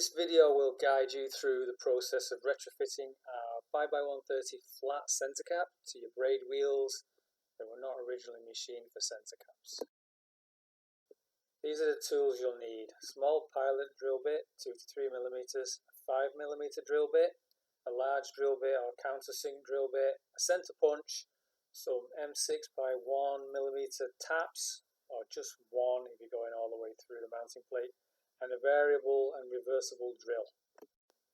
This video will guide you through the process of retrofitting a 5x130 flat centre cap to your BRAID wheels that were not originally machined for centre caps. These are the tools you'll need: a small pilot drill bit, 2 to 3mm, a 5mm drill bit, a large drill bit or countersink drill bit, a centre punch, some M6x1mm taps, or just one if you're going all the way through the mounting plate, and a variable and reversible drill.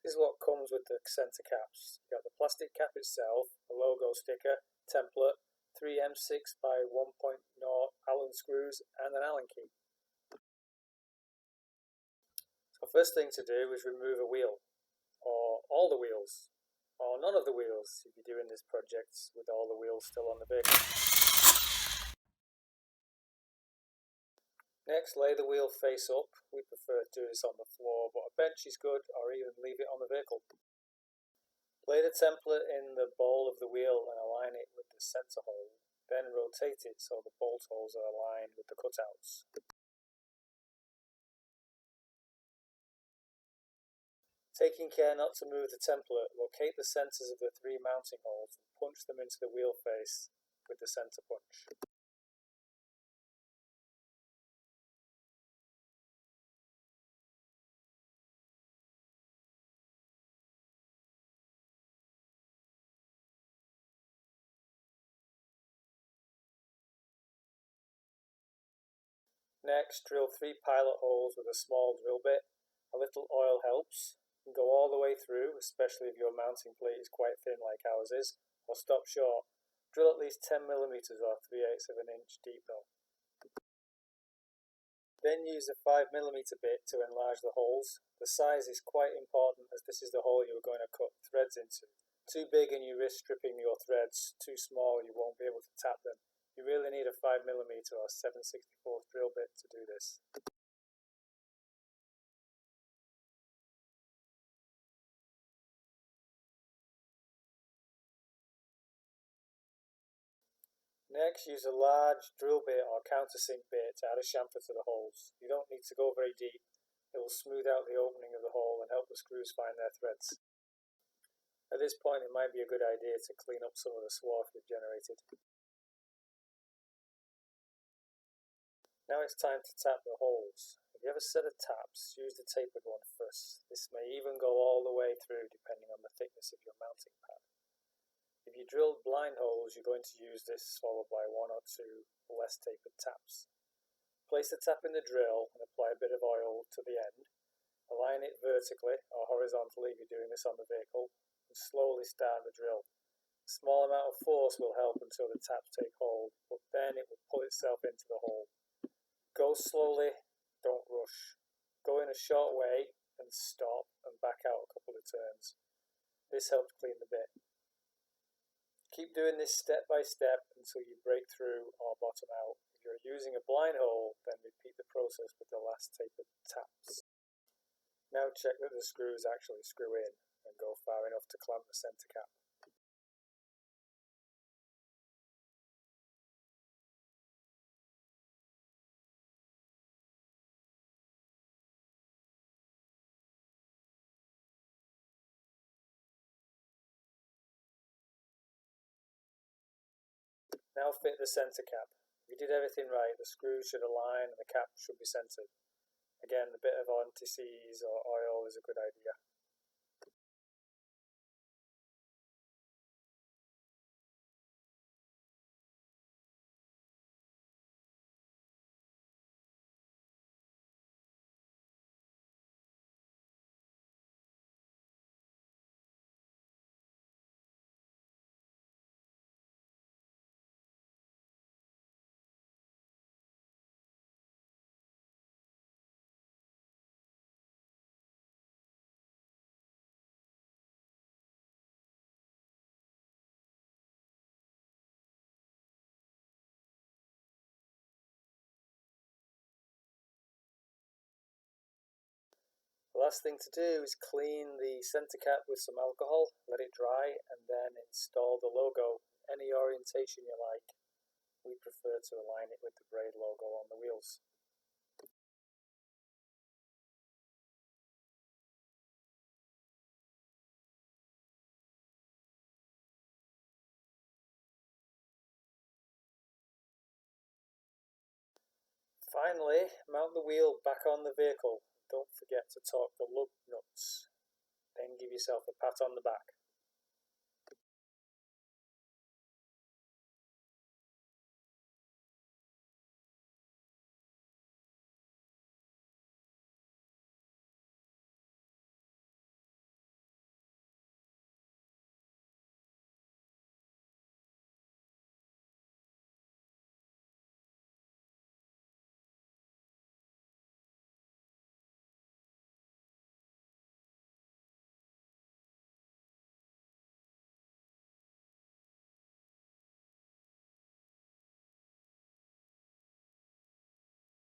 This is what comes with the centre caps. You've got the plastic cap itself, a logo sticker, template, 3 M6x1.0 Allen screws and an Allen key. So first thing to do is remove a wheel, or all the wheels, or none of the wheels if you're doing this project with all the wheels still on the vehicle. Next, lay the wheel face up. We prefer to do this on the floor, but a bench is good, or even leave it on the vehicle. Lay the template in the bowl of the wheel and align it with the centre hole. Then rotate it so the bolt holes are aligned with the cutouts. Taking care not to move the template, locate the centres of the 3 mounting holes and punch them into the wheel face with the centre punch. Next, drill 3 pilot holes with a small drill bit. A little oil helps. You can go all the way through, especially if your mounting plate is quite thin like ours is, or stop short. Drill at least 10mm or 3/8 of an inch deep though. Then use a 5mm bit to enlarge the holes. The size is quite important as this is the hole you are going to cut threads into. Too big and you risk stripping your threads, too small you won't be able to tap them. You really need a 5mm or 7/64 drill bit to do this. Next, use a large drill bit or countersink bit to add a chamfer to the holes. You don't need to go very deep. It will smooth out the opening of the hole and help the screws find their threads. At this point, it might be a good idea to clean up some of the swarf you've generated. Now it's time to tap the holes. If you have a set of taps, use the tapered one first. This may even go all the way through depending on the thickness of your mounting pad. If you drilled blind holes, you're going to use this followed by 1 or 2 less tapered taps. Place the tap in the drill and apply a bit of oil to the end. Align it vertically or horizontally if you're doing this on the vehicle, and slowly start the drill. A small amount of force will help until the taps take hold, but then it will pull itself into the hole. Go slowly, don't rush. Go in a short way and stop and back out a couple of turns. This helps clean the bit. Keep doing this step by step until you break through or bottom out. If you're using a blind hole, then repeat the process with the last tapered taps. Now check that the screws actually screw in and go far enough to clamp the centre cap. Now fit the centre cap. If you did everything right, the screws should align and the cap should be centred. Again, a bit of anti-seize or oil is a good idea. The last thing to do is clean the centre cap with some alcohol, let it dry, and then install the logo any orientation you like. We prefer to align it with the BRAID logo on the wheels. Finally, mount the wheel back on the vehicle. Don't forget to torque the lug nuts. Then give yourself a pat on the back.